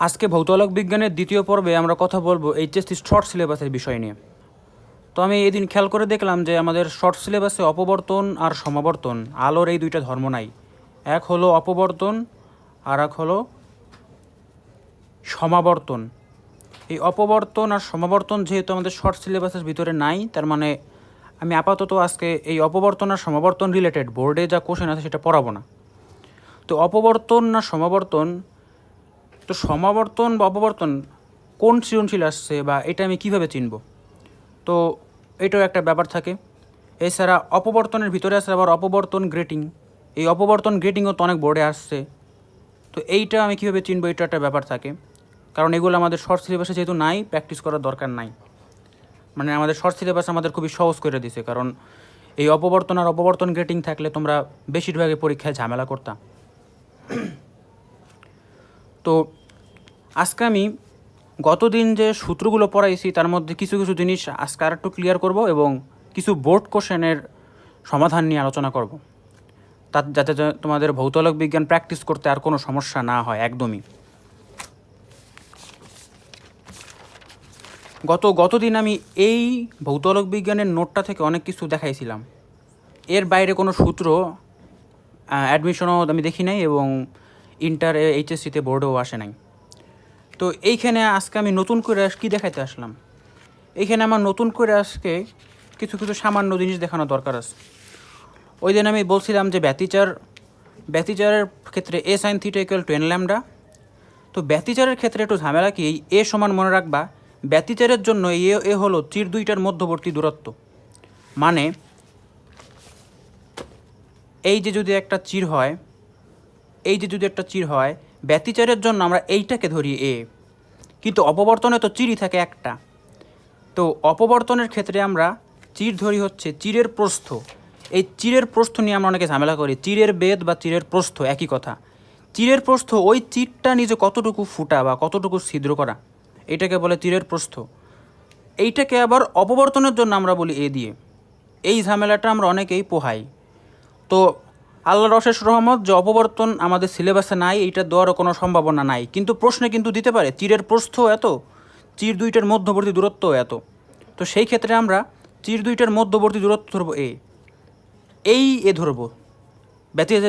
আজকে ভৌতোলক বিজ্ঞানের দ্বিতীয় পর্বে আমরা কথা বলবো এইচএসসি শর্ট সিলেবাসের বিষয় নিয়ে। তো আমি এদিন খেয়াল করে দেখলাম যে আমাদের শর্ট সিলেবাসে অপবর্তন আর সমাবর্তন আলোর এই দুইটা ধর্ম নাই। এক হলো অপবর্তন আর এক হলো সমাবর্তন। এই অপবর্তন আর সমাবর্তন যেহেতু আমাদের শর্ট সিলেবাসের ভিতরে নাই, তার মানে আমি আপাতত আজকে এই অপবর্তন আর সমাবর্তন রিলেটেড বোর্ডে যা কোশ্চেন আছে সেটা পড়াবো না। তো অপবর্তন না সমাবর্তন, তো সমাবর্তন বা অপবর্তন কোন সৃজনশীল আসছে বা এটা আমি কিভাবে চিনব, তো এটাও একটা ব্যাপার থাকে। এছাড়া অপবর্তনের ভিতরে আসছে আবার অপবর্তন গ্রেটিং। এই অপবর্তন গ্রেটিংও তো অনেক বোর্ডে আসছে, তো এইটা আমি কীভাবে চিনবো এটা একটা ব্যাপার থাকে। কারণ এগুলো আমাদের শর্ট সিলেবাসে যেহেতু নাই, প্র্যাকটিস করার দরকার নাই। মানে আমাদের শর্ট সিলেবাস আমাদের খুবই সহজ করে দিছে, কারণ এই অপবর্তন আর অপবর্তন গ্রেটিং থাকলে তোমরা বেশিরভাগই পরীক্ষায় ঝামেলা করতাম। তো আজকে আমি গতদিন যে সূত্রগুলো পড়াইছি তার মধ্যে কিছু কিছু জিনিস আজকে আর একটু ক্লিয়ার করব এবং কিছু বোর্ড কোশ্চেনের সমাধান নিয়ে আলোচনা করব, যাতে তোমাদের ভৌতোলক বিজ্ঞান প্র্যাকটিস করতে আর কোনো সমস্যা না হয় একদমই। গতদিন আমি এই ভৌতোলক বিজ্ঞানের নোটটা থেকে অনেক কিছু দেখাইছিলাম। এর বাইরে কোনো সূত্র অ্যাডমিশনও আমি দেখি নাই এবং ইন্টার এইচএসসিতে বোর্ডেও আসে নাই। তো এইখানে আজকে আমি নতুন করে কী দেখাইতে আসলাম, এইখানে আমার নতুন করে আজকে কিছু কিছু সামান্য জিনিস দেখানো দরকার আছে। ওই দিন আমি বলছিলাম যে ব্যতিচারের ক্ষেত্রে a sine theta equal to n lambda. তো ব্যতিচারের ক্ষেত্রে একটু ঝামেলা কি, এ সমান মনে রাখবা, ব্যতিচারের জন্য এ হলো চির দুইটার মধ্যবর্তী দূরত্ব। মানে এই যে যদি একটা চির হয়, ব্যতিচারের জন্য আমরা এইটাকে ধরি এ, কিন্তু অপবর্তনে তো চিরই থাকে একটা। তো অপবর্তনের ক্ষেত্রে আমরা চির ধরি হচ্ছে চিরের প্রস্থ। এই চিরের প্রস্থ নিয়ে আমরা অনেকে ঝামেলা করি। চিরের বেদ বা চিরের প্রস্থ একই কথা। চিরের প্রস্থ ওই চিরটা নিজে কতটুকু ফুটা বা কতটুকু ছিদ্র করা, এটাকে বলে চিরের প্রস্থ। এইটাকে আবার অপবর্তনের জন্য আমরা বলি এ দিয়ে। এই ঝামেলাটা আমরা অনেকেই পোহাই। তো আল্লাহর অশেষ রহমত যে অপবর্তন আমাদের সিলেবাসে নাই, এইটা দেওয়ারও কোনো সম্ভাবনা নাই, কিন্তু প্রশ্নে কিন্তু দিতে পারে চিরের প্রস্থ এত, চির দুইটার মধ্যবর্তী দূরত্ব এত। তো সেই ক্ষেত্রে আমরা চির দুইটার মধ্যবর্তী দূরত্ব ধরবো এ ধরবো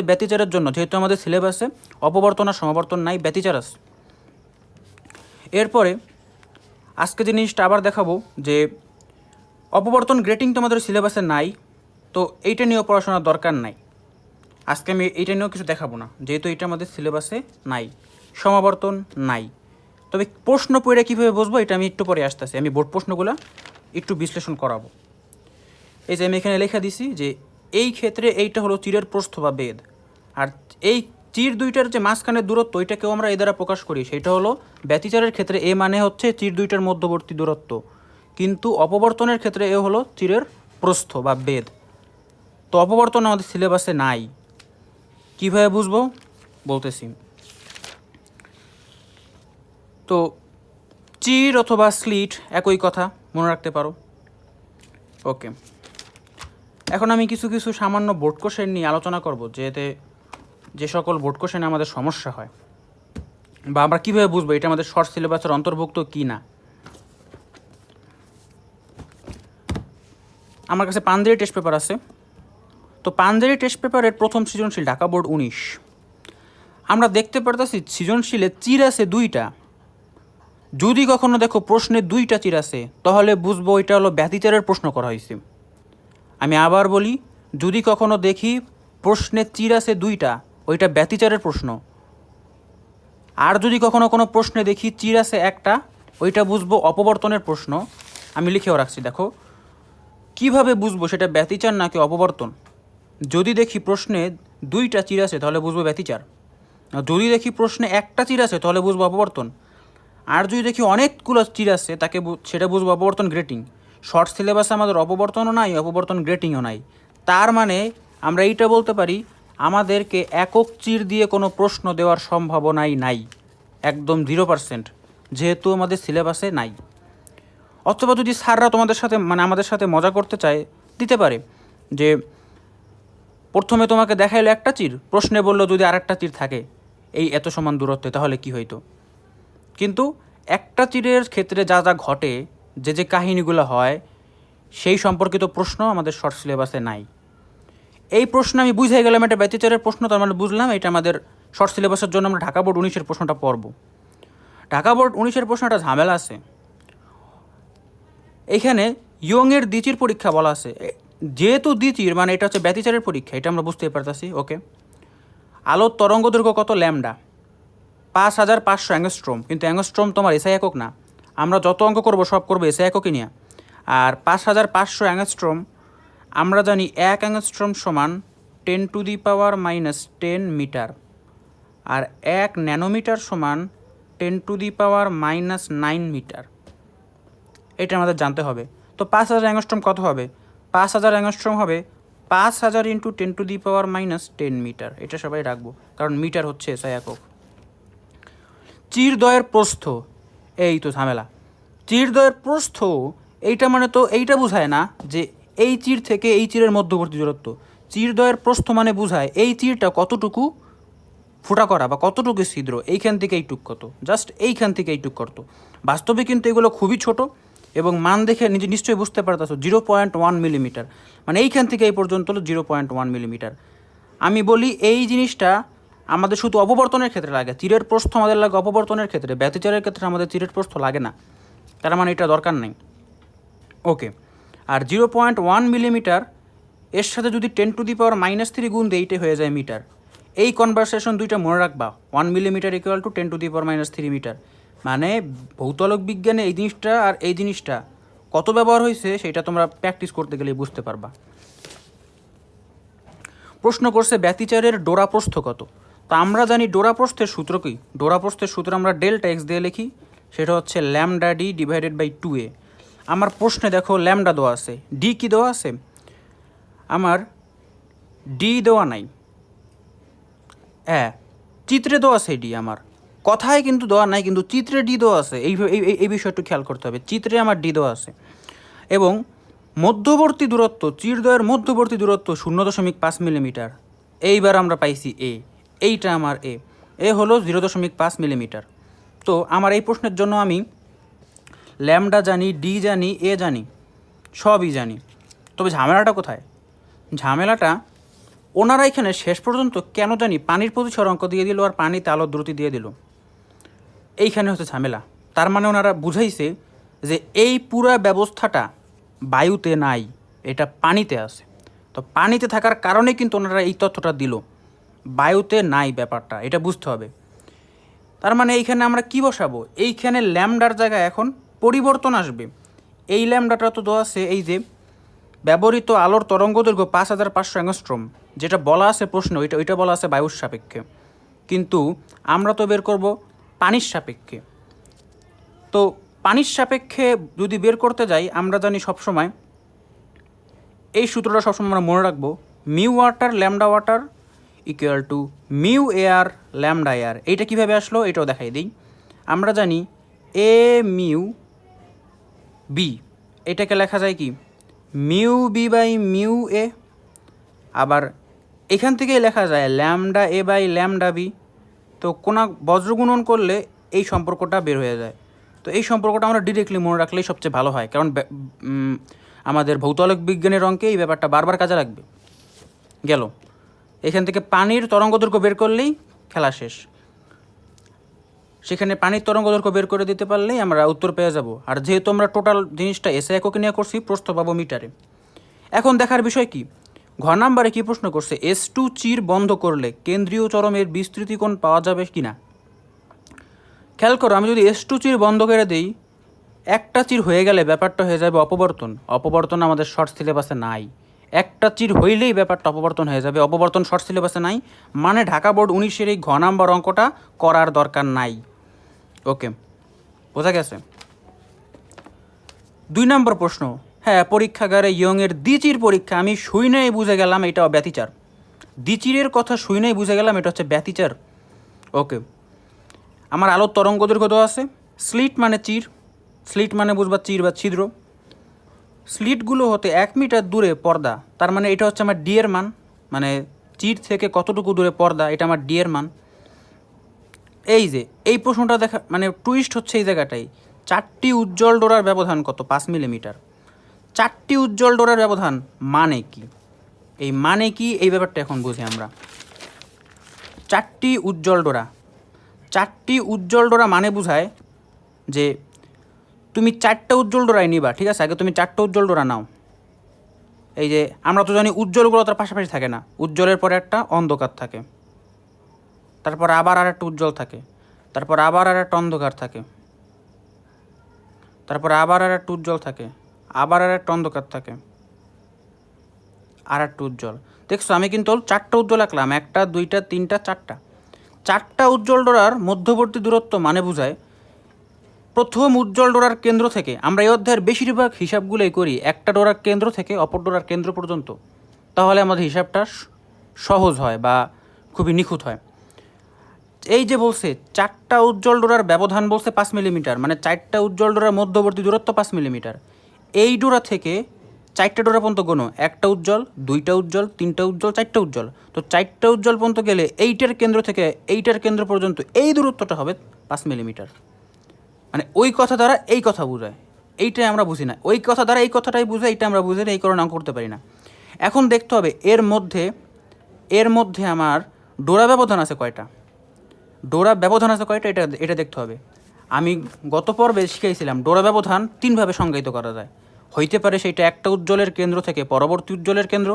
ব্যতিচারের জন্য, যেহেতু আমাদের সিলেবাসে অপবর্তন আর সমাবর্তন নাই, ব্যতিচার আছে। এরপরে আজকে জিনিসটা আবার দেখাবো যে অপবর্তন গ্রেটিং তো আমাদের সিলেবাসে নাই, তো এইটা নিয়েও পড়াশোনার দরকার নাই। আজকে আমি এইটা নিয়েও কিছু দেখাবো না, যেহেতু এটা আমাদের সিলেবাসে নাই। সমাবর্তন নাই, তবে প্রশ্ন পড়ে কীভাবে বুঝবো এটা আমি একটু পরে আসতেছি। আমি বোর্ড প্রশ্নগুলো একটু বিশ্লেষণ করাবো। এই যে আমি এখানে লেখা দিছি যে এই ক্ষেত্রে এইটা হলো চিরের প্রস্থ বা বেদ, আর এই চির দুইটার যে মাঝখানের দূরত্ব এটাকেও আমরা এ দ্বারা প্রকাশ করি, সেটা হলো ব্যতিচারের ক্ষেত্রে এ মানে হচ্ছে চির দুইটার মধ্যবর্তী দূরত্ব, কিন্তু অপবর্তনের ক্ষেত্রে এ হলো চিরের প্রস্থ বা বেদ। তো অপবর্তন আমাদের সিলেবাসে নাই, কীভাবে বুঝবো বলতেছি। তো চির অথবা স্লিট একই কথা, মনে রাখতে পারো। ওকে, এখন আমি কিছু কিছু সামান্য বোর্ড কোশ্চেন নিয়ে আলোচনা করব, যে সকল বোর্ড কোশ্চেনে আমাদের সমস্যা হয় বা আমরা কীভাবে বুঝবো এটা আমাদের শর্ট সিলেবাসের অন্তর্ভুক্ত কি না। আমার কাছে পাঞ্জাবি টেস্ট পেপার আছে। তো পাঞ্জাবি টেস্ট পেপারের প্রথম সৃজনশীল ঢাকা বোর্ড 19। আমরা দেখতে পারতেছি সৃজনশীলে চির আছে দুইটা। যদি কখনো দেখো প্রশ্নে দুইটা চির আছে, তাহলে বুঝবো এটা হলো ব্যতিচারের প্রশ্ন করা হয়েছে। আমি আবার বলি, যদি কখনো দেখি প্রশ্নে চির আছে দুইটা, ওইটা ব্যতিচারের প্রশ্ন। আর যদি কখনো কোনো প্রশ্নে দেখি চির আছে একটা, ওইটা বুঝবো অপবর্তনের প্রশ্ন। আমি লিখেও রাখছি, দেখো কিভাবে বুঝবো সেটা ব্যতিচার নাকি অপবর্তন। যদি দেখি প্রশ্নে দুইটা চির আছে তাহলে বুঝবো ব্যতিচার, যদি দেখি প্রশ্নে একটা চির আছে তাহলে বুঝবো অপবর্তন, আর যদি দেখি অনেকগুলো চির আছে সেটা বুঝবো অপবর্তন গ্রেটিং। শর্ট সিলেবাসে আমাদের অপবর্তনও নাই, অপবর্তন গ্রেটিংও নাই। তার মানে আমরা এইটা বলতে পারি, আমাদেরকে একক চির দিয়ে কোনো প্রশ্ন দেওয়ার সম্ভাবনাই নাই, একদম 0%, যেহেতু আমাদের সিলেবাসে নাই। অথবা যদি স্যাররা তোমাদের সাথে আমাদের সাথে মজা করতে চায়, দিতে পারে যে প্রথমে তোমাকে দেখাইলো একটা চির, প্রশ্নে বললো যদি আরেকটা চির থাকে এই এত সমান দূরত্বে, তাহলে কি হইতো। কিন্তু একটা চিরের ক্ষেত্রে যা যা ঘটে, যে কাহিনীগুলো হয়, সেই সম্পর্কিত প্রশ্ন আমাদের শর্ট সিলেবাসে নাই। এই প্রশ্ন আমি বুঝে গেলাম এটা ব্যতিচারের প্রশ্ন, তার মানে বুঝলাম এটা আমাদের শর্ট সিলেবাসের জন্য আমরা ঢাকা বোর্ড 19-এর প্রশ্নটা পড়ব। ঢাকা বোর্ড 19-এর প্রশ্নটা ঝামেলা আছে। এইখানে ইয়ংয়ের দ্বিচির পরীক্ষা বলা আছে, যেহেতু দ্বিচির মানে এটা হচ্ছে ব্যতিচারের পরীক্ষা, এটা আমরা বুঝতেই পারতেছি। ওকে, আলোর তরঙ্গ দৈর্ঘ্য কত? ল্যামডা 5500 অ্যাংস্ট্রোম, কিন্তু অ্যাংস্ট্রোম তোমার এসআই একক না, আমরা যত অঙ্ক করবো সব করবো এসআই এককই নিয়ে। আর 5500 অ্যাংস্ট্রোম আমরা জানি 1 অ্যাংস্ট্রোম সমান 10⁻⁻10 মিটার, আর 1 ন্যানোমিটার সমান 10⁻⁻9 মিটার। এটা আমাদের জানতে হবে। তো 5000 অ্যাংস্ট্রোম কত হবে? 5000 অ্যাংস্ট্রোম হবে 5000 × 10⁻⁻10 মিটার। এটা সবাই রাখবো, কারণ মিটার হচ্ছে এসআই একক। চিরদ্বয়ের প্রস্থ, এই তো ঝামেলা। চিরদ্বয়ের প্রস্থ এইটা মানে তো এইটা বোঝায় না যে এই চির থেকে এই চিরের মধ্যবর্তী দূরত্ব। চিরদ্বয়ের প্রস্থ মানে বোঝায় এই চিরটা কতটুকু ফুটা করা বা কতটুকু ছিদ্র, এইখান থেকে এইটুক কত, জাস্ট এইখান থেকে এইটুক করতো। বাস্তবে কিন্তু এগুলো খুবই ছোট, এবং মান দেখে নিজে নিশ্চয়ই বুঝতে পারতেছো 0.1 মিলিমিটার, মানে এইখান থেকে এই পর্যন্ত হলো 0.1 মিলিমিটার। আমি বলি এই জিনিসটা আমাদের শুধু অপবর্তনের ক্ষেত্রে লাগে, চিরের প্রস্থ আমাদের লাগে অপবর্তনের ক্ষেত্রে, ব্যতিচারের ক্ষেত্রে আমাদের চিরের প্রস্থ লাগে না, তার মানে এটা দরকার নেই। ওকে, আর 0.1 মিলিমিটার এর সাথে যদি 10⁻³ গুণ দিই এইটা হয়ে যায় মিটার। এই কনভারসেশন দুইটা মনে রাখবা, 1 মিলিমিটার = 10⁻³ মিটার। মানে ভৌতোলক বিজ্ঞানে এই জিনিসটা আর এই জিনিসটা কত ব্যবহার হয়েছে সেটা তোমরা প্র্যাকটিস করতে গেলে বুঝতে পারবা। প্রশ্ন করছে ব্যতিচারের ডোরা প্রস্থ কত। তো আমরা জানি ডোরা প্রস্থের সূত্র কি? ডোরা প্রস্থের সূত্র আমরা ∆x দিয়ে লিখি, সেটা হচ্ছে λd/2a। আমার প্রশ্নে দেখো ল্যামডা দেওয়া আছে, ডি কি দেওয়া আছে? আমার ডি দেওয়া নাই। হ্যাঁ, চিত্রে দেওয়া আছে ডি, আমার কথায় কিন্তু দেওয়া নাই, কিন্তু চিত্রে ডি দেওয়া আছে। এই বিষয়টা একটু খেয়াল করতে হবে, চিত্রে আমার ডি দেওয়া আছে। এবং মধ্যবর্তী দূরত্ব, চিরদ্বয়ের মধ্যবর্তী দূরত্ব 0.5 মিলিমিটার। এইবার আমরা পাইছি এ, এইটা আমার এ হলো 0.5 মিলিমিটার। তো আমার এই প্রশ্নের জন্য আমি ল্যামডা জানি, ডি জানি, এ জানি, সবই জানি। তবে ঝামেলাটা কোথায়? ঝামেলাটা ওনারা এখানে শেষ পর্যন্ত কেন জানি পানির প্রতিসর অঙ্ক দিয়ে দিল আর পানিতে আলোর দ্রুতি দিয়ে দিল, এইখানে হচ্ছে ঝামেলা। তার মানে ওনারা বুঝাইছে যে এই পুরা ব্যবস্থাটা বায়ুতে নাই, এটা পানিতে আছে। তো পানিতে থাকার কারণে কিন্তু ওনারা এই তথ্যটা দিল, বায়ুতে নাই ব্যাপারটা, এটা বুঝতে হবে। তার মানে এইখানে আমরা কি বসাবো? এইখানে ল্যামডার জায়গায় এখন পরিবর্তন আসবে। এই ল্যামডাটা তো দেওয়া আছে, এই যে ব্যবহৃত আলোর তরঙ্গদৈর্ঘ্য 5500 অ্যাংস্ট্রোম, যেটা বলা আছে প্রশ্ন, ওইটা বলা আছে বায়ুর সাপেক্ষে, কিন্তু আমরা তো বের করব পানির সাপেক্ষে। তো পানির সাপেক্ষে যদি বের করতে যাই, আমরা জানি সবসময় এই সূত্রটা সবসময় আমরা মনে রাখবো, mu water lambda water = mu air lambda air. এইটা কীভাবে আসলো এটাও দেখাই দিই। আমরা জানি এ মিউ বি, এটাকে লেখা যায় কি μb/μa। আবার এখান থেকেই লেখা যায় λa/λb। তো কোনা বজ্রগুণন করলে এই সম্পর্কটা বের হয়ে যায়। তো এই সম্পর্কটা আমরা ডিরেক্টলি মনে রাখলেই সবচেয়ে ভালো হয়, কারণ আমাদের ভৌতোলক বিজ্ঞানের অঙ্কে এই ব্যাপারটা বারবার কাজে লাগবে। গেল, এখান থেকে পানির তরঙ্গদৈর্ঘ্য বের করলেই খেলা শেষ। সেখানে পানির তরঙ্গদৈর্ঘ্য বের করে দিতে পারলেই আমরা উত্তর পেয়ে যাব। আর যেহেতু আমরা টোটাল জিনিসটা এসআই এককে নিয়ে করছি, প্রস্থ পাবো মিটারে। এখন দেখার বিষয় কি, ঘ নাম্বারে কী প্রশ্ন করছে, S2 চির বন্ধ করলে কেন্দ্রীয় চরমের বিস্তৃতি কোণ পাওয়া যাবে কি না। খেয়াল করো, আমি যদি S2 চির বন্ধ করে দিই, একটা চির হয়ে গেলে ব্যাপারটা হয়ে যাবে অপবর্তন। অপবর্তন আমাদের শর্ট সিলেবাসে নাই। একটা চির হইলেই ব্যাপারটা অপবর্তন হয়ে যাবে, অপবর্তন শর্ট সিলেবাসে নাই, মানে ঢাকা বোর্ড 19-এর এই ঘ নাম্বার অঙ্কটা করার দরকার নাই। ওকে, বোঝা গেছে। 2 নম্বর প্রশ্ন, হ্যাঁ পরীক্ষাগারে ইয়ংয়ের দ্বিচির পরীক্ষা, আমি শুইনাই বুঝে গেলাম এটা ব্যতিচার। দ্বিচিরের কথা শুইনাই বুঝে গেলাম এটা হচ্ছে ব্যতিচার। ওকে, আমার আলোর তরঙ্গ দৈর্ঘ্য দেওয়া আছে, স্লিট মানে চির, স্লিট মানে বুঝবা চির বা ছিদ্র। স্লিটগুলো হতে 1 মিটার দূরে পর্দা, তার মানে এটা হচ্ছে আমার ডি এর মান, মানে চির থেকে কতটুকু দূরে পর্দা, এটা আমার ডি এর মান। এই যে এই প্রশ্নটা দেখা মানে টুইস্ট হচ্ছে এই জায়গাটাই। 4টি উজ্জ্বল ডোরার ব্যবধান কত? 5 মিলিমিটার। 4টি উজ্জ্বল ডোরার ব্যবধান মানে কি? এই মানে কি এই ব্যাপারটা এখন বুঝি আমরা। 4টি উজ্জ্বল ডোরা, 4টি উজ্জ্বল ডোরা মানে বোঝায় যে তুমি 4টা উজ্জ্বল ডোরাই নিবা, ঠিক আছে? আগে তুমি 4টা উজ্জ্বল ডোরা নাও। এই যে আমরা তো জানি উজ্জ্বলগুলো তার পাশাপাশি থাকে না, উজ্জ্বলের পরে একটা অন্ধকার থাকে, তারপর আবার আর একটা উজ্জ্বল থাকে, তারপর আবার আর একটা অন্ধকার থাকে, তারপর আবার আর একটা উজ্জ্বল থাকে, আবার আর একটা অন্ধকার থাকে, আর একটা উজ্জ্বল। দেখছো আমি কিন্তু 4টা উজ্জ্বল আঁকলাম, 1টা 2টা 3টা 4টা। 4টা উজ্জ্বল ডোরার মধ্যবর্তী দূরত্ব মানে বোঝায় প্রথম উজ্জ্বল ডোরার কেন্দ্র থেকে, আমরা এই অধ্যায়ের বেশিরভাগ হিসাবগুলোই করি একটা ডোরার কেন্দ্র থেকে অপর ডোরার কেন্দ্র পর্যন্ত, তাহলে আমাদের হিসাবটা সহজ হয় বা খুবই নিখুঁত হয়। এই যে বলছে 4টা উজ্জ্বল ডোরার ব্যবধান বলছে 5 মিলিমিটার, মানে 4টা উজ্জ্বল ডোরার মধ্যবর্তী দূরত্ব 5 মিলিমিটার। এই ডোরা থেকে 4টা ডোরা পর্যন্ত গোনো, 1টা উজ্জ্বল, 2টা উজ্জ্বল, 3টা উজ্জ্বল, 4টা উজ্জ্বল। তো 4টা উজ্জ্বল পর্যন্ত গেলে এইটার কেন্দ্র থেকে এইটার কেন্দ্র পর্যন্ত এই দূরত্বটা হবে 5 মিলিমিটার। মানে ওই কথা দ্বারা এই কথা বোঝায়, এইটাই আমরা বুঝি না। ওই কথা দ্বারা এই কথাটাই বোঝায়, এইটা আমরা বুঝি না, এই কারণে আমরা করতে পারি না। এখন দেখতে হবে এর মধ্যে আমার ডোরা ব্যবধান আছে কয়টা, ডোরা ব্যবধান আছে কয়টা, এটা দেখতে হবে। আমি গত পর্বে শিখাইছিলাম ডোরা ব্যবধান 3ভাবে সংজ্ঞায়িত করা যায়। হইতে পারে সেইটা একটা উজ্জ্বলের কেন্দ্র থেকে পরবর্তী উজ্জ্বলের কেন্দ্র,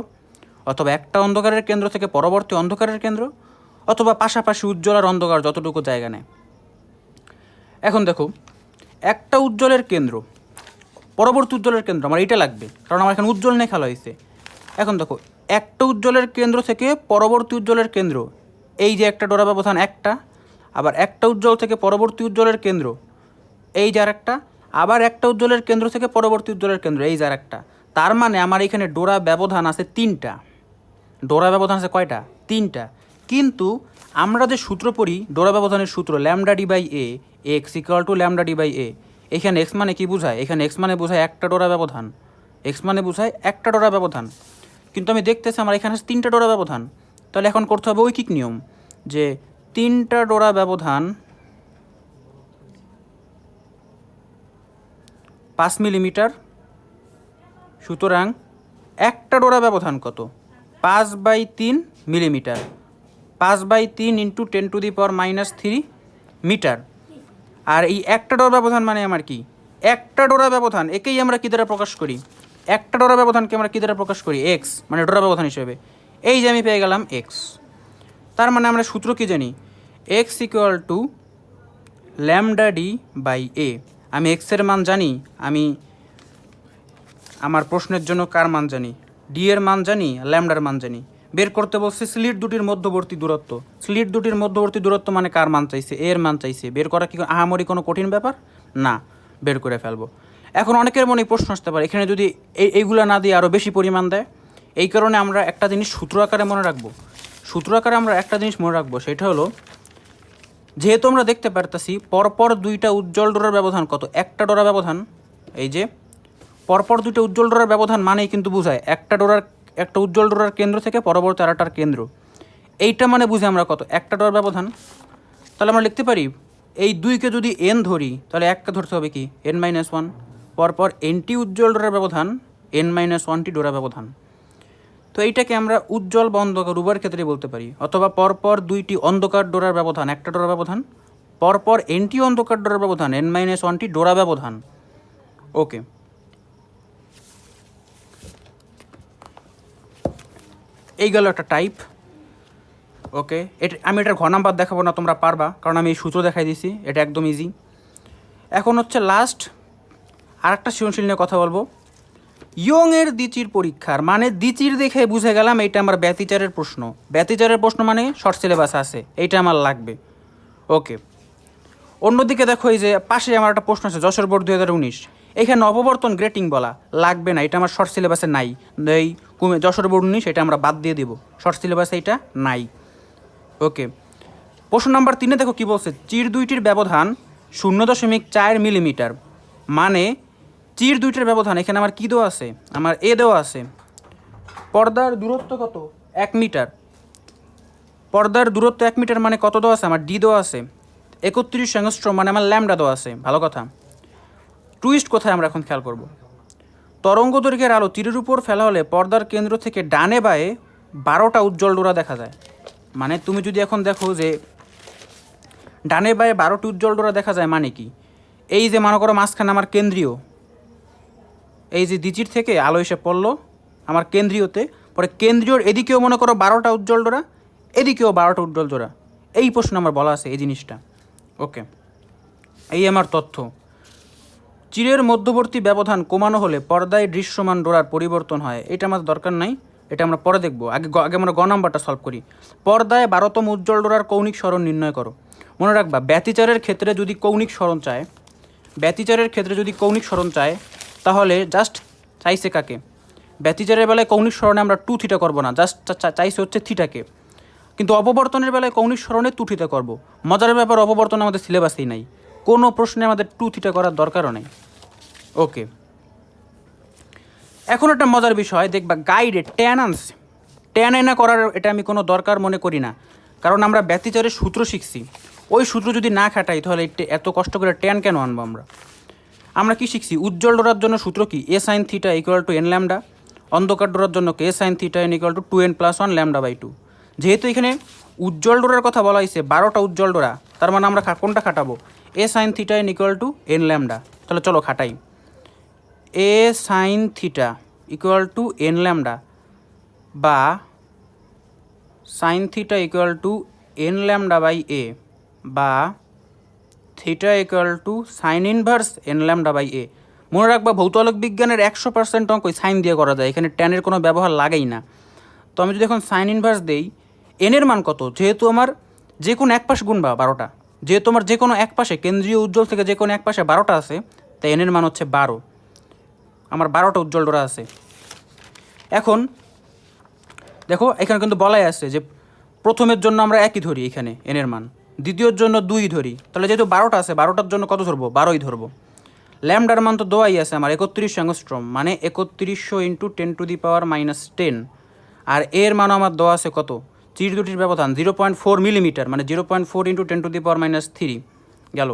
অথবা একটা অন্ধকারের কেন্দ্র থেকে পরবর্তী অন্ধকারের কেন্দ্র, অথবা পাশাপাশি উজ্জ্বল আর অন্ধকার যতটুকু জায়গা নেয়। এখন দেখো, একটা উজ্জ্বলের কেন্দ্র পরবর্তী উজ্জ্বলের কেন্দ্র আমার এইটা লাগবে, কারণ আমার এখানে উজ্জ্বল নিয়ে খেলা হয়েছে। এখন দেখো, একটা উজ্জ্বলের কেন্দ্র থেকে পরবর্তী উজ্জ্বলের কেন্দ্র, এই যে একটা ডোরা ব্যবধান একটা, আবার একটা উজ্জ্বল থেকে পরবর্তী উজ্জ্বলের কেন্দ্র, এই যে আর একটা, আবার একটা উজ্জ্বলের কেন্দ্র থেকে পরবর্তী উজ্জ্বলের কেন্দ্র, এই যে আর একটা। তার মানে আমার এখানে ডোরা ব্যবধান আছে 3টা। ডোরা ব্যবধান আছে কয়টা? 3টা। কিন্তু আমরা যে সূত্র পড়ি ডোরা ব্যবধানের সূত্র lambda d by a, x equal to lambda d by a, এখানে এক্স মানে কি বোঝায়? এখানে এক্স মানে বোঝায় একটা ডোরা ব্যবধান, এক্স মানে বোঝায় একটা ডোরা ব্যবধান। কিন্তু আমি দেখতেছি আমার এখানে আছে 3টা ডোরা ব্যবধান। তাহলে এখন করতে হবে ঐকিক নিয়ম, যে 3টা ডোরা ব্যবধান 5 মিলিমিটার, সুতরাং একটা ডোরা ব্যবধান কত? 5/3 মিলিমিটার। 5/3 into 10⁻³ metre. আর এই একটা ডোরা ব্যবধান মানে আমার কি? একটা ডোরা ব্যবধান, একেই আমরা কী দ্বারা প্রকাশ করি? একটা ডোরা ব্যবধানকে আমরা কী দ্বারা প্রকাশ করি? এক্স, মানে ডোরা ব্যবধান হিসেবে। এই যে আমি পেয়ে গেলাম এক্স। তার মানে আমরা সূত্র কী জানি? X equal to lambda d by a. আমি এক্সের মান জানি, আমি আমার প্রশ্নের জন্য কার মান জানি? ডি এর মান জানি, ল্যামডার মান জানি। বের করতে বলছে স্লিট দুটির মধ্যবর্তী দূরত্ব। স্লিট দুটির মধ্যবর্তী দূরত্ব মানে কার মান চাইছে? এর মান চাইছে। বের করা কি আহামরি কোনো কঠিন ব্যাপার না, বের করে ফেলবো। এখন অনেকের মনে প্রশ্ন আসতে পারে, এখানে যদি এইগুলো না দিয়ে আরও বেশি পরিমাণ দেয়। এই কারণে আমরা একটা জিনিস সূত্র আকারে মনে রাখবো। সূত্র আকারে আমরা একটা জিনিস মনে রাখবো, সেটা হলো, যেহেতু আমরা দেখতে পারতেছি পরপর 2টা উজ্জ্বল ডোরার ব্যবধান কত? একটা ডোরা ব্যবধান। এই যে পরপর 2টা উজ্জ্বল ডোরার ব্যবধান মানেই কিন্তু বোঝায় একটা উজ্জ্বল ডোরার কেন্দ্র থেকে পরবর্তী আরেকটার কেন্দ্র। এইটা মানে বুঝি আমরা কত? একটা ডোরার ব্যবধান। তাহলে আমরা লিখতে পারি, এই 2কে যদি এন ধরি তাহলে 1কে ধরতে হবে কি? n-1। পরপর এনটি উজ্জ্বল ডোরার ব্যবধান, n-1টি ডোরা ব্যবধান। তো এইটাকে আমরা উজ্জ্বল বা অন্ধকার উভয়ের ক্ষেত্রে বলতে পারি। অথবা পরপর 2টি অন্ধকার ডোরার ব্যবধান, একটা ডোরা ব্যবধান, পরপর এনটি অন্ধকার ডোরার ব্যবধান, n-1টি ডোরা ব্যবধান। ওকে, এই গেল একটা টাইপ। ওকে, আমি এটার ঘর নাম্বার দেখাবো না, তোমরা পারবা, কারণ আমি এই সূত্র দেখাই দিছি, এটা একদম ইজি। এখন হচ্ছে লাস্ট আরেকটা সৃজনশীল নিয়ে কথা বলবো। ইয়ংয়ের দ্বিচির পরীক্ষার, মানে দ্বিচির দেখে বুঝে গেলাম এইটা আমার ব্যতিচারের প্রশ্ন। ব্যতিচারের প্রশ্ন মানে শর্ট সিলেবাস আছে, এইটা আমার লাগবে। ওকে, অন্যদিকে দেখো এই যে পাশে আমার একটা প্রশ্ন আছে, যশোর বোর্ড 2019, এখানে অপবর্তন গ্রেটিং বলা লাগবে না, এটা আমার শর্ট সিলেবাসে নাই। এই যশোর বোর্ড 19 এটা আমরা বাদ দিয়ে দিব, শর্ট সিলেবাসে এটা নাই। ওকে, প্রশ্ন নাম্বার 3 দেখো কি বলছে, চির দুইটির ব্যবধান 0.4 মিলিমিটার, মানে চির দুইটির ব্যবধান, এখানে আমার কী দেওয়া আছে? আমার এ দেওয়া আছে। পর্দার দূরত্ব কত? 1 মিটার। পর্দার দূরত্ব 1 মিটার মানে কত দেওয়া আছে? আমার ডি দেওয়া আছে। 31 অ্যাংস্ট্রম মানে আমার ল্যামডা দেওয়া আছে, ভালো কথা। টুইস্ট কোথায় আমরা এখন খেয়াল করব। তরঙ্গ দৈর্ঘ্যের আলো তীরের উপর ফেলা হলে পর্দার কেন্দ্র থেকে ডানে বায়ে 12টা উজ্জ্বল ডোরা দেখা যায়। মানে তুমি যদি এখন দেখো যে ডানে বায়ে 12টি উজ্জ্বল ডোরা দেখা যায়, মানে কি, এই যে মনে করো মাঝখানে আমার কেন্দ্রীয়, এই যে দিচির থেকে আলো এসে পড়লো আমার কেন্দ্রীয়তে, পরে কেন্দ্রীয়র এদিকেও মনে করো 12টা উজ্জ্বল ডোরা, এদিকেও 12টা উজ্জ্বল ডোরা। এই প্রশ্ন আমার বলা আছে এই জিনিসটা। ওকে, এই আমার তথ্য। চিরের মধ্যবর্তী ব্যবধান কমানো হলে পর্দায় দৃশ্যমান ডোরার পরিবর্তন হয়। এটা আমাদের দরকার নাই, এটা আমরা পরে দেখবো। আগে আমরা গ নাম্বারটা সলভ করি। পর্দায় 12তম উজ্জ্বল ডোরার কৌণিক সরণ নির্ণয় করো। মনে রাখবা, ব্যতিচারের ক্ষেত্রে যদি কৌণিক সরণ চায়, তাহলে জাস্ট চাইছে কাকে? ব্যতিচারের বেলায় কৌণিক সরণে আমরা 2 থিটা করবো না, জাস্ট চাইছে হচ্ছে থিটাকে। কিন্তু অপবর্তনের বেলায় কৌণিক সরণে 2 থিটা করবো। মজার ব্যাপার, অপবর্তন আমাদের সিলেবাসেই নাই, কোনো প্রশ্নে আমাদের 2 থিটা করার দরকারও নেই। ওকে, এখন একটা মজার বিষয় দেখবা, গাইডে ট্যান আনা করার এটা আমি কোনো দরকার মনে করি না, কারণ আমরা ব্যতিচারের সূত্র শিখছি। ওই সূত্র যদি না খাটাই তাহলে এত কষ্ট করে ট্যান কেন আনবো? আমরা কি শিখছি? উজ্জ্বল ডোরার জন্য সূত্র কি? A sine theta equal to n lambda. অন্ধকার ডোরার জন্য কে sine theta n equal to 2n+1 lambda by 2। যেহেতু এখানে উজ্জ্বল ডোরার কথা বলা হয়েছে, 12টা উজ্জ্বল ডোরা, তার মানে আমরা কোনটা খাটাবো? A sine theta n equal to n lambda. তাহলে চলো খাটাই। A sine theta equal to n lambda বা sine theta equal to n lambda by a বা theta equal to sine inverse n lambda by a. মনে রাখবা, ভৌতআলোক বিজ্ঞানের 100% অঙ্কই sign দিয়ে করা যায়, এখানে ট্যানের কোনো ব্যবহার লাগেই না। তো আমি যদি এখন সাইন ইনভার্স দেই, এনের মান কত? যেহেতু আমার যে কোনো এক পাশে গুণবা 12টা, যেহেতু আমার যে কোনো এক পাশে কেন্দ্রীয় উজ্জ্বল থেকে যে কোনো এক পাশে 12টা আছে, তাই এনের মান হচ্ছে 12। আমার 12টা উজ্জ্বল ডোরা আছে। এখন দেখো, এখানে কিন্তু বলাই আছে যে প্রথমের জন্য আমরা একই ধরি এখানে এনের মান, দ্বিতীয়র জন্য 2 ধরি। তাহলে যেহেতু 12টা আছে, 12টার জন্য কত ধরবো? 12ই ধরবো। ল্যামডার মান তো দেওয়াই আছে আমার 31 অ্যাংস্ট্রম, মানে 3100 ইন্টু 10⁻10। আর এর মানও আমার দেওয়া আছে কত? চির দুটির ব্যবধান 0.4 মিলিমিটার, মানে 0.4 ইন্টু 10⁻³ গেল।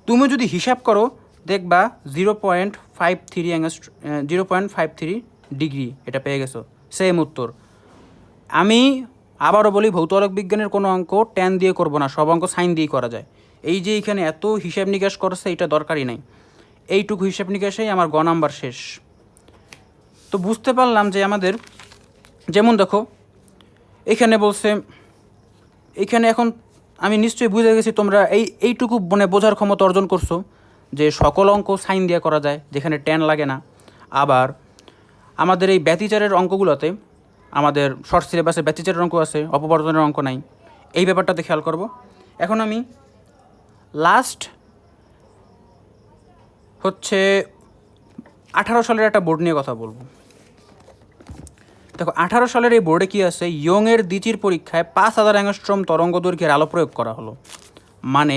তুমি যদি হিসাব করো দেখবা 0.53 ডিগ্রি এটা পেয়ে গেছো, সেম উত্তর। আমি আবারও বলি, ভৌতআলোক বিজ্ঞানের কোনো অঙ্ক ট্যান দিয়ে করবো না, সব অঙ্ক সাইন দিয়েই করা যায়। এই যে এখানে এত হিসাব নিকাশ করছে, এটা দরকারই নাই। এইটুকু হিসাব নিকাশেই আমার গ নাম্বার শেষ। তো বুঝতে পারলাম যে আমাদের, যেমন দেখো এখানে বলছে, এখানে এখন আমি নিশ্চয়ই বুঝে গেছি তোমরা এইটুকু মানে বোঝার ক্ষমতা অর্জন করছো যে সকল অঙ্ক সাইন দিয়ে করা যায়, যেখানে ট্যান লাগে না। আবার আমাদের এই ব্যতিচারের অঙ্কগুলোতে, আমাদের শর্ট সিলেবাসে ব্যতিচারের অঙ্ক আছে, অপবর্তনের অঙ্ক নাই। এই ব্যাপারটাতে খেয়াল করব। এখন আমি লাস্ট হচ্ছে 18 সালের একটা বোর্ড নিয়ে কথা বলবো। দেখো 18 সালের এই বোর্ডে কী আছে, ইয়ংয়ের দ্বিচির পরীক্ষায় 5000 অ্যাংস্ট্রম তরঙ্গ দৈর্ঘ্যের আলো প্রয়োগ করা হলো। মানে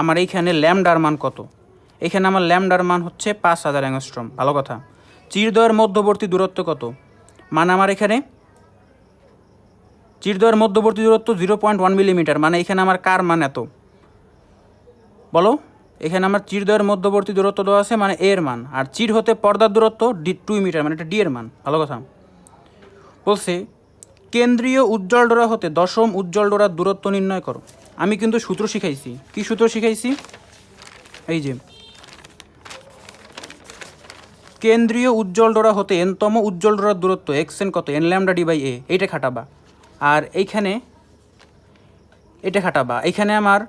আমার এইখানে ল্যামডার মান কত? এখানে আমার ল্যামডার মান হচ্ছে 5000 অ্যাংস্ট্রম, ভালো কথা। চিরদ্বয়ের মধ্যবর্তী দূরত্ব কত? মানে আমার এখানে চিরদ্বয়ের মধ্যবর্তী দূরত্ব 0.1 মিলিমিটার, মানে এখানে আমার কার মান এত? বলো, এখানে আমার চিরদ্বয়ের মধ্যবর্তী দূরত্ব দেওয়া আছে, মানে এর মান। আর চির হতে পর্দার দূরত্ব 2 মিটার, মানে এটা ডি এর মান, ভালো কথা। বলছে কেন্দ্রীয় উজ্জ্বল ডোরা হতে দশম উজ্জ্বল ডোরার দূরত্ব নির্ণয় করো। আমি কিন্তু সূত্র শিখাইছি। কি সূত্র শিখাইছি? এই যে কেন্দ্রীয় উজ্জ্বল ডোরা হতে এনতম উজ্জ্বল ডোরার দূরত্ব xn কত? এন ল্যামডা ডি বাই এ। এইটা খাটাবা। আর এইখানে এটা খাটাবা। এইখানে আমার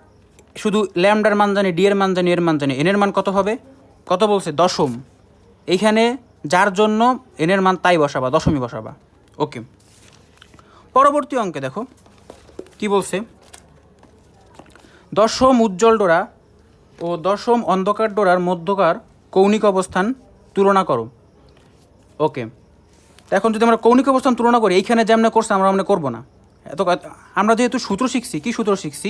শুধু ল্যামডার মান জানি, ডি এর মান জানি, এর মান জানি। এনের মান কত হবে? কত বলছে? দশম। এইখানে যার জন্য এনের মান তাই বসাবা, দশমই বসাবা। ওকে, পরবর্তী অঙ্কে দেখো কি বলছে, দশম উজ্জ্বল ডোরা ও দশম অন্ধকার ডোরার মধ্যকার কৌণিক অবস্থান তুলনা করো। ওকে, এখন যদি আমরা কৌণিক অবস্থান তুলনা করি, এইখানে যেমন করছে আমরা মানে করবো না। আমরা যেহেতু সূত্র শিখছি, কি সূত্র শিখছি?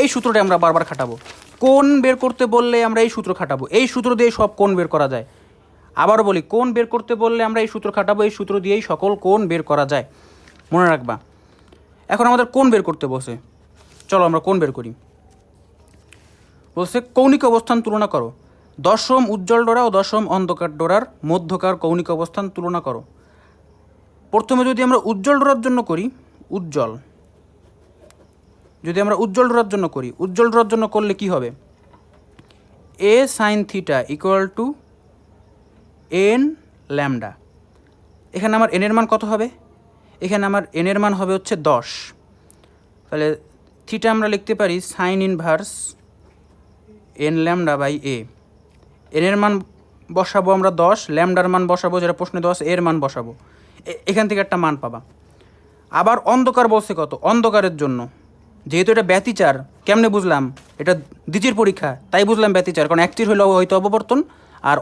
এই সূত্রটা আমরা বারবার খাটাবো। কোণ বের করতে বললে আমরা এই সূত্র খাটাবো। এই সূত্র দিয়ে সব কোণ বের করা যায়। আবারও বলি, কোণ বের করতে বললে আমরা এই সূত্র খাটাবো। এই সূত্র দিয়েই সকল কোণ বের করা যায়, মনে রাখবা। এখন আমাদের কোণ বের করতে বসে, চলো আমরা কোণ বের করি। বলছে কৌণিক অবস্থান তুলনা করো, দশম উজ্জ্বল ডোরা ও দশম অন্ধকার ডোরার মধ্যকার কৌণিক অবস্থান তুলনা করো। প্রথমে যদি আমরা উজ্জ্বল ডোরার জন্য করি, যদি আমরা উজ্জ্বল ডোরার জন্য করি, উজ্জ্বল ডোরার জন্য করলে কি হবে, a sine theta equal to n lambda. এখানে আমার এনের মান কত হবে, এখানে আমার এনের মান হবে হচ্ছে 10। তাহলে থিটা আমরা লিখতে পারি sine inverse n lambda by a. এনের মান বসাবো আমরা 10, ল্যামডার মান বসাবো যেটা প্রশ্নে 10, এর মান বসাবো, এখান থেকে একটা মান পাবা। আবার অন্ধকার বলছে কত, অন্ধকারের জন্য যেহেতু এটা ব্যতিচার, কেমনে বুঝলাম, এটা দ্বিচির পরীক্ষা তাই বুঝলাম ব্যতিচার, কারণ এক চির হইলেও হয়তো অববর্তন, আর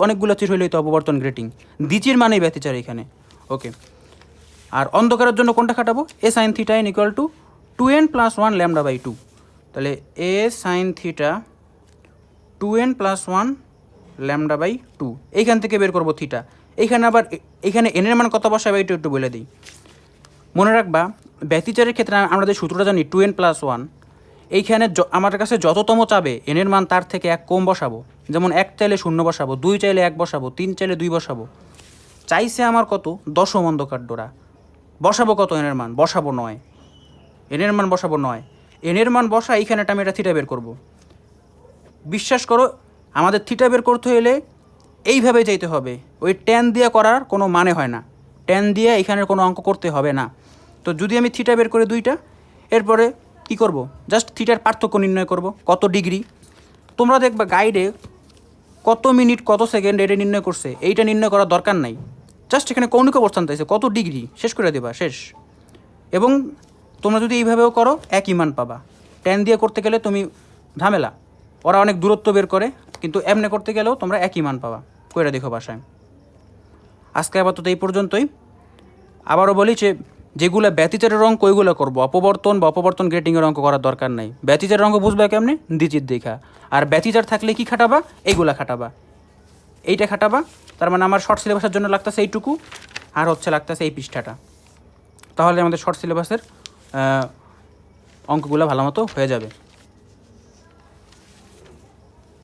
অনেকগুলো চির হইলে হয়তো অববর্তন গ্রেটিং, দ্বিচির মানেই ব্যতিচার এখানে। ওকে, আর অন্ধকারের জন্য কোনটা খাটাবো, a sine theta n equal to 2n + 1 lambda by 2। তাহলে a sine theta 2n + 1 lambda by 2, এইখান থেকে বের করবো থিটা। এইখানে আবার এখানে এনের মান কত বসাবে এটা একটু বলে দিই। মনে রাখবা ব্যতিচারের ক্ষেত্রে আমরা যে সূত্রটা জানি 2n + 1, এইখানে আমার কাছে যততম চাবে এনের মান তার থেকে 1 কম বসাবো। যেমন 1 চাইলে 0 বসাবো, 2 চাইলে 1 বসাবো, 3 চাইলে 2 বসাবো। চাইছে আমার কত, দশম অন্ধকার ডোরা, বসাবো কত এনের মান, বসাবো 9, এনের মান বসাবো 9। এনের মান বসা এইখানে আমি এটা থিটা বের করব। বিশ্বাস করো আমাদের থিটা বের করতে হলে এইভাবে যাইতে হবে, ওই ট্যান দিয়ে করার কোনো মানে হয় না, ট্যান দিয়ে এখানের কোনো অঙ্ক করতে হবে না। তো যদি আমি থিটা বের করে 2টা, এরপরে কি করব, জাস্ট থিটার পার্থক্য নির্ণয় করব, কত ডিগ্রি। তোমরা দেখবা গাইডে কত মিনিট কত সেকেন্ড এটা নির্ণয় করছে, এইটা নির্ণয় করার দরকার নাই, জাস্ট এখানে কৌণিক অবস্থান চাইছে কত ডিগ্রি, শেষ করে দেবা, শেষ। এবং তোমরা যদি এইভাবেও করো একই মান পাবা। ট্যান দিয়ে করতে গেলে তুমি ঝামেলা, ওরা অনেক দূরত্ব বের করে, কিন্তু এমনি করতে গেলেও তোমরা একই মান পাবা। কইরা দেখো বাসায়। আজকে আপাতত এই পর্যন্তই। আবারও বলি যে যেগুলো ব্যতিচারের অঙ্ক ওইগুলো করবো, অপবর্তন বা অপবর্তন গ্রেটিংয়ের অঙ্ক করার দরকার নাই। ব্যতিচারের অঙ্ক বুঝবে কেমনে, দ্বিচির দেখা। আর ব্যতিচার থাকলে কি খাটাবা, এইগুলা খাটাবা, এইটা খাটাবা। তার মানে আমার শর্ট সিলেবাসের জন্য লাগতেছে এইটুকু, আর হচ্ছে লাগতেছে এই পৃষ্ঠাটা। তাহলে আমাদের শর্ট সিলেবাসের অঙ্কগুলো ভালো মতো হয়ে যাবে।